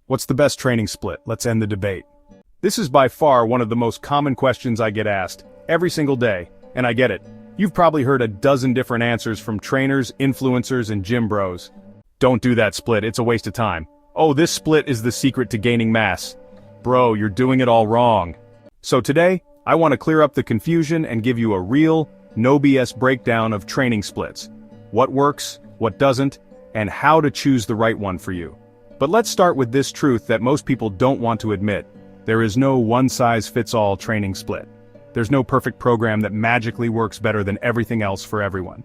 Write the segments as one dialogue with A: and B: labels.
A: What's the best training split? Let's end the debate. This is by far one of the most common questions I get asked, every single day, and I get it. You've probably heard a dozen different answers from trainers, influencers, and gym bros. Don't do that split, it's a waste of time. Oh, this split is the secret to gaining mass. Bro, you're doing it all wrong. So today, I want to clear up the confusion and give you a real, no BS breakdown of training splits. What works, what doesn't, and how to choose the right one for you. But let's start with this truth that most people don't want to admit. There is no one-size-fits-all training split. There's no perfect program that magically works better than everything else for everyone.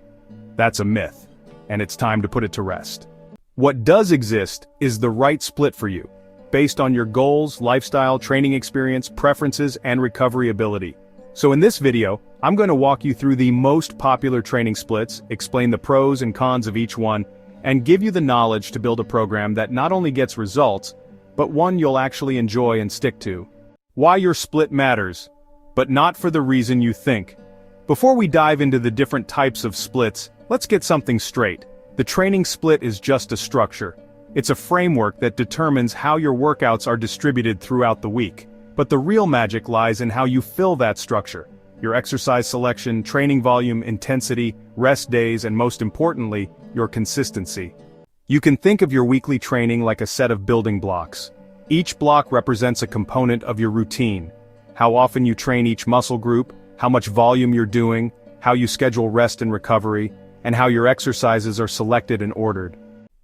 A: That's a myth, and it's time to put it to rest. What does exist is the right split for you, based on your goals, lifestyle, training experience, preferences, and recovery ability. So in this video, I'm going to walk you through the most popular training splits, explain the pros and cons of each one, and give you the knowledge to build a program that not only gets results, but one you'll actually enjoy and stick to. Why your split matters, but not for the reason you think. Before we dive into the different types of splits, let's get something straight. The training split is just a structure. It's a framework that determines how your workouts are distributed throughout the week. But the real magic lies in how you fill that structure. Your exercise selection, training volume, intensity, rest days, and most importantly, your consistency. You can think of your weekly training like a set of building blocks. Each block represents a component of your routine. How often you train each muscle group, how much volume you're doing, how you schedule rest and recovery, and how your exercises are selected and ordered.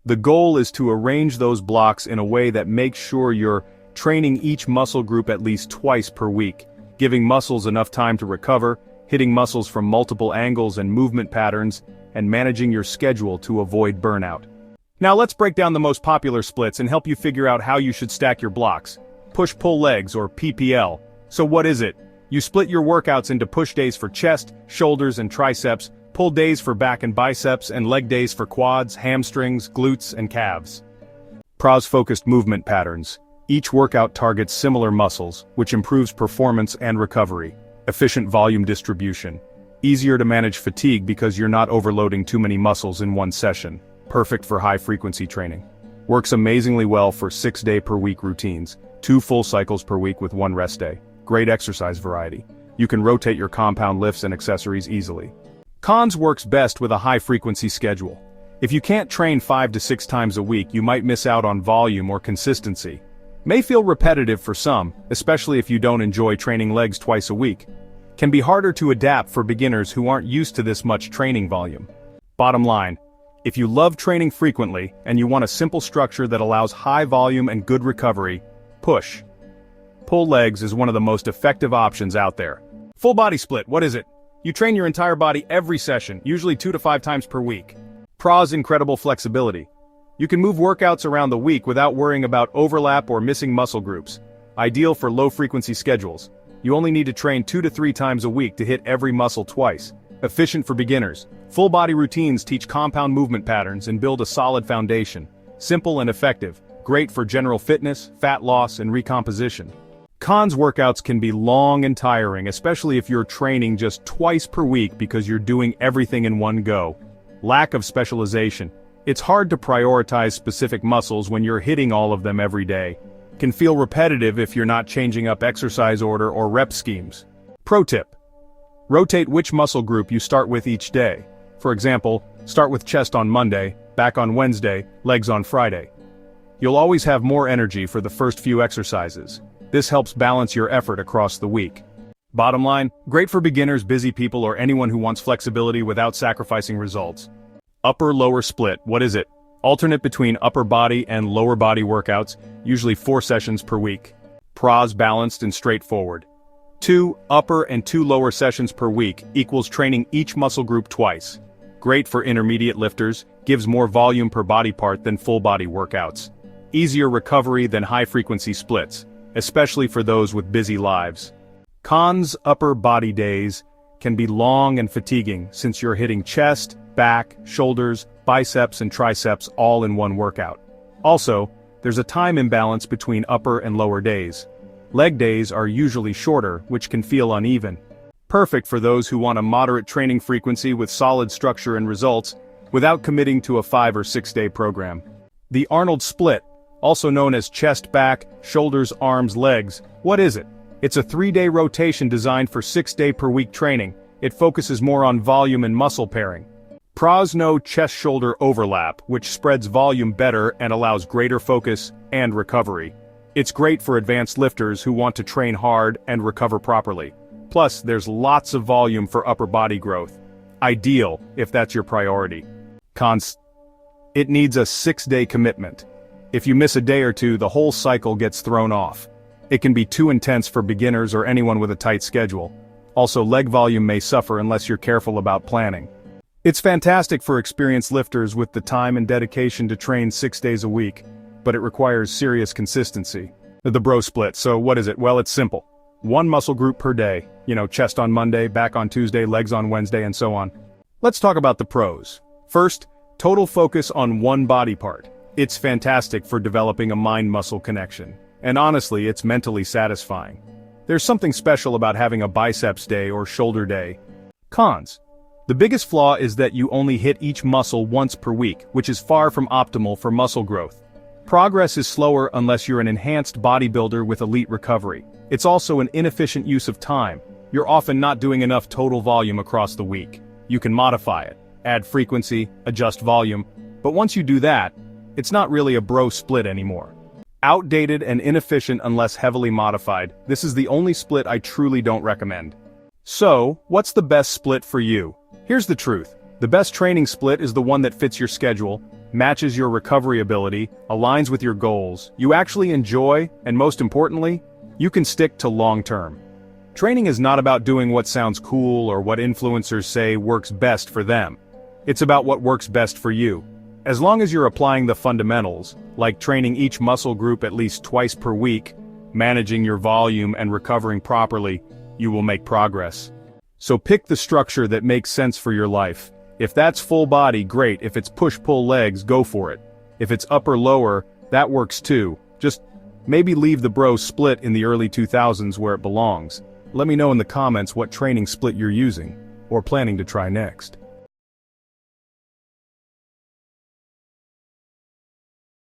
A: The goal is to arrange those blocks in a way that makes sure you're training each muscle group at least twice per week, giving muscles enough time to recover, hitting muscles from multiple angles and movement patterns, and managing your schedule to avoid burnout. Now let's break down the most popular splits and help you figure out how you should stack your blocks. Push-pull legs, or PPL. So what is it? You split your workouts into push days for chest, shoulders, and triceps, pull days for back and biceps, and leg days for quads, hamstrings, glutes, and calves. Pros-focused movement patterns. Each workout targets similar muscles, which improves performance and recovery. Efficient volume distribution. Easier to manage fatigue because you're not overloading too many muscles in one session. Perfect for high-frequency training. Works amazingly well for 6-day-per-week routines, 2 full cycles per week with 1 rest day. Great exercise variety. You can rotate your compound lifts and accessories easily. Cons works best with a high-frequency schedule. If you can't train 5 to 6 times a week, you might miss out on volume or consistency. May feel repetitive for some, especially if you don't enjoy training legs twice a week. Can be harder to adapt for beginners who aren't used to this much training volume. Bottom line, if you love training frequently and you want a simple structure that allows high volume and good recovery, push-pull legs is one of the most effective options out there. Full body split, what is it? You train your entire body every session, usually 2 to 5 times per week. Pros: incredible flexibility. You can move workouts around the week without worrying about overlap or missing muscle groups. Ideal for low-frequency schedules. You only need to train 2 to 3 times a week to hit every muscle twice. Efficient for beginners. Full body routines teach compound movement patterns and build a solid foundation. Simple and effective. Great for general fitness, fat loss, and recomposition. Cons: workouts can be long and tiring, especially if you're training just twice per week because you're doing everything in one go. Lack of specialization. It's hard to prioritize specific muscles when you're hitting all of them every day. Can feel repetitive if you're not changing up exercise order or rep schemes. Pro tip: rotate which muscle group you start with each day. For example, start with chest on Monday, back on Wednesday, legs on Friday. You'll always have more energy for the first few exercises. This helps balance your effort across the week. Bottom line, great for beginners, busy people, or anyone who wants flexibility without sacrificing results. Upper-lower split, what is it? Alternate between upper body and lower body workouts, usually 4 sessions per week. Pros: balanced and straightforward. 2 upper and 2 lower sessions per week equals training each muscle group twice. Great for intermediate lifters, gives more volume per body part than full body workouts. Easier recovery than high-frequency splits, especially for those with busy lives. Cons: upper body days can be long and fatiguing since you're hitting chest, back, shoulders, biceps, and triceps all in one workout. Also, there's a time imbalance between upper and lower days. Leg days are usually shorter, which can feel uneven. Perfect for those who want a moderate training frequency with solid structure and results, without committing to a 5 or 6 day program. The Arnold Split, also known as chest, back, shoulders, arms, legs. What is it? It's a 3-day rotation designed for 6-day per week training. It focuses more on volume and muscle pairing. Pros no chest-shoulder overlap, which spreads volume better and allows greater focus and recovery. It's great for advanced lifters who want to train hard and recover properly. Plus, there's lots of volume for upper body growth. Ideal, if that's your priority. Cons: it needs a 6-day commitment. If you miss a day or two, the whole cycle gets thrown off. It can be too intense for beginners or anyone with a tight schedule. Also, leg volume may suffer unless you're careful about planning. It's fantastic for experienced lifters with the time and dedication to train 6 days a week, but it requires serious consistency. The bro split, so what is it? Well, it's simple. One muscle group per day, chest on Monday, back on Tuesday, legs on Wednesday, and so on. Let's talk about the pros. First, total focus on one body part. It's fantastic for developing a mind-muscle connection. And honestly, it's mentally satisfying. There's something special about having a biceps day or shoulder day. Cons: the biggest flaw is that you only hit each muscle once per week, which is far from optimal for muscle growth. Progress is slower unless you're an enhanced bodybuilder with elite recovery. It's also an inefficient use of time. You're often not doing enough total volume across the week. You can modify it, add frequency, adjust volume, but once you do that, it's not really a bro split anymore. Outdated and inefficient unless heavily modified, this is the only split I truly don't recommend. So, what's the best split for you? Here's the truth. The best training split is the one that fits your schedule, matches your recovery ability, aligns with your goals, you actually enjoy, and most importantly, you can stick to long-term. Training is not about doing what sounds cool or what influencers say works best for them. It's about what works best for you. As long as you're applying the fundamentals, like training each muscle group at least twice per week, managing your volume and recovering properly, you will make progress. So pick the structure that makes sense for your life. If that's full body, great. If it's push-pull legs, go for it. If it's upper-lower, that works too. Just maybe leave the bro split in the early 2000s where it belongs. Let me know in the comments what training split you're using, or planning to try next.